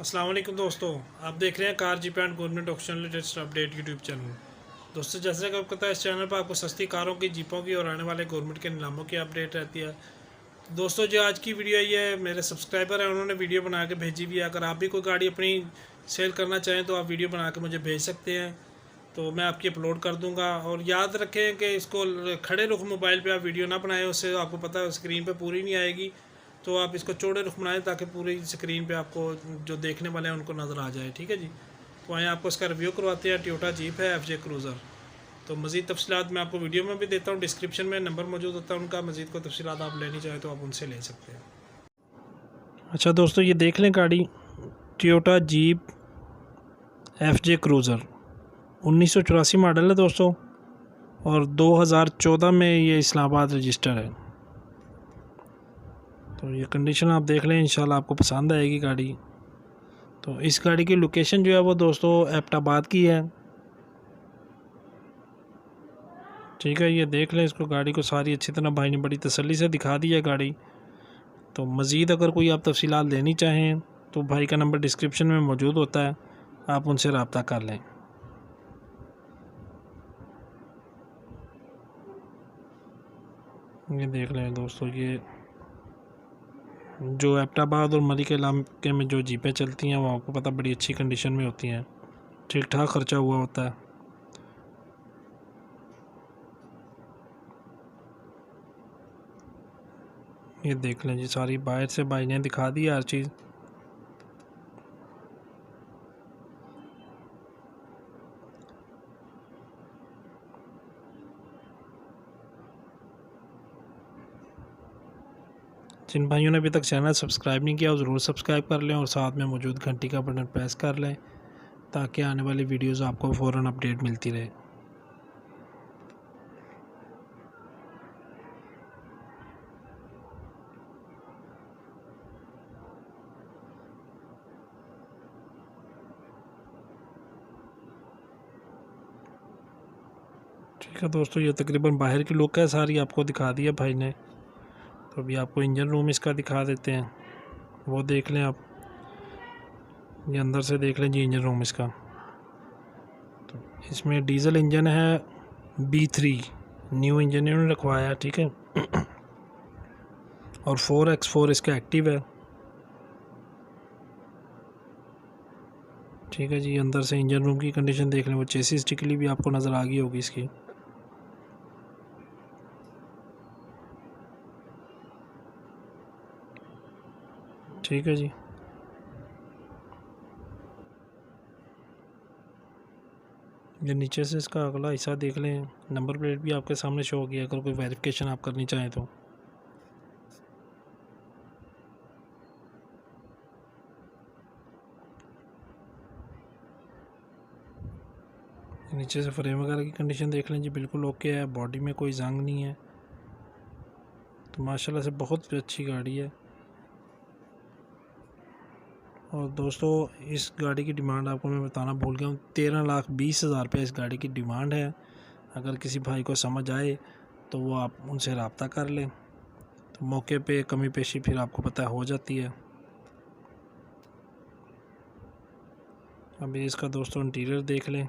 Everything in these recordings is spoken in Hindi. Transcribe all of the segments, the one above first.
अस्सलाम वालेकुम दोस्तों, आप देख रहे हैं car jeep and government auction latest update YouTube channel. दोस्तों, जैसे कि आपको पता है, इस चैनल पर आपको सस्ती कारों की, जीपों की और आने वाले गवर्नमेंट के नीलामों की अपडेट रहती है। तो दोस्तों, जो आज की वीडियो है, ये मेरे सब्सक्राइबर हैं, उन्होंने वीडियो बना के भेजी भी है। अगर आप भी कोई गाड़ी अपनी सेल करना चाहें तो आप वीडियो बना के मुझे भेज सकते हैं, तो मैं आपकी अपलोड कर दूंगा। और याद रखें कि इसको खड़े रुख मोबाइल पे आप वीडियो ना बनाएं, उससे आपको पता है स्क्रीन पे पूरी नहीं आएगी। तो आप इसको चौड़े रुख बनाएं ताकि पूरी स्क्रीन पे आपको जो देखने वाले हैं उनको नज़र आ जाए। ठीक है जी, तो आए आपको इसका रिव्यू करवाते हैं। टोयोटा जीप है FJ क्रूज़र। तो मज़ीद तफसीलात मैं आपको वीडियो में भी देता हूँ, डिस्क्रिप्शन में नंबर मौजूद होता है उनका। मज़ीद को तफसीलात आप लेनी चाहें तो आप उनसे ले सकते हैं। अच्छा दोस्तों, ये देख लें गाड़ी, Toyota jeep FJ cruiser 1984 model है दोस्तों, और 2014 में ये इस्लामाबाद रजिस्टर है। तो ये कंडीशन आप देख लें, इंशाल्लाह आपको पसंद आएगी गाड़ी। तो इस गाड़ी की लोकेशन जो है वो दोस्तों एबटाबाद की है। ठीक है, ये देख लें इसको, गाड़ी को सारी अच्छी तरह भाई ने बड़ी तसल्ली से दिखा दी है गाड़ी। तो मज़ीद अगर कोई आप तफसीलात लेनी चाहें तो भाई का नंबर डिस्क्रिप्शन में मौजूद होता है, आप उनसे रब्ता कर लें। ये देख लें दोस्तों, ये जो एबटाबाद और मरी के इलाके में जो जीपें चलती हैं वो आपको पता बड़ी अच्छी कंडीशन में होती हैं, ठीक ठाक खर्चा हुआ होता है। ये देख लें जी, सारी बाहर से भाई ने दिखा दी हर चीज़। जिन भाइयों ने अभी तक चैनल सब्सक्राइब नहीं किया वो ज़रूर सब्सक्राइब कर लें और साथ में मौजूद घंटी का बटन प्रेस कर लें ताकि आने वाली वीडियोस आपको फ़ौरन अपडेट मिलती रहे। ठीक है दोस्तों, ये तकरीबन बाहर की लुक है, सारी आपको दिखा दी है भाई ने। तो अभी आपको इंजन रूम इसका दिखा देते हैं, वो देख लें आप। ये अंदर से देख लें जी इंजन रूम इसका। तो इसमें डीज़ल इंजन है, B3 न्यू इंजन इन्होंने रखवाया है। ठीक है, और 4x4 इसका एक्टिव है। ठीक है जी, अंदर से इंजन रूम की कंडीशन देख लें, वो चेसिस टिकली भी आपको नज़र आ गई होगी इसकी। ठीक है जी, ये नीचे से इसका अगला हिस्सा देख लें, नंबर प्लेट भी आपके सामने शो होगी अगर कोई वेरिफिकेशन आप करनी चाहें तो। नीचे से फ्रेम वगैरह की कंडीशन देख लें जी, बिल्कुल ओके है, बॉडी में कोई जंग नहीं है। तो माशाल्लाह से बहुत अच्छी गाड़ी है। और दोस्तों, इस गाड़ी की डिमांड आपको मैं बताना भूल गया हूँ, 13,20,000 रुपये इस गाड़ी की डिमांड है। अगर किसी भाई को समझ आए तो वो आप उनसे रब्ता कर लें, तो मौके पे कमी पेशी फिर आपको पता हो जाती है। अभी इसका दोस्तों इंटीरियर देख लें।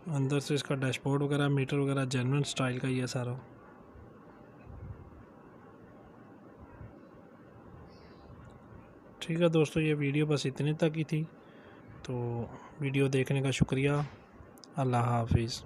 अंदर से इसका डैशबोर्ड वगैरह, मीटर वगैरह जेन्युइन स्टाइल का ही है सारा। ठीक है दोस्तों, ये वीडियो बस इतने तक ही थी। तो वीडियो देखने का शुक्रिया। अल्लाह हाफिज़।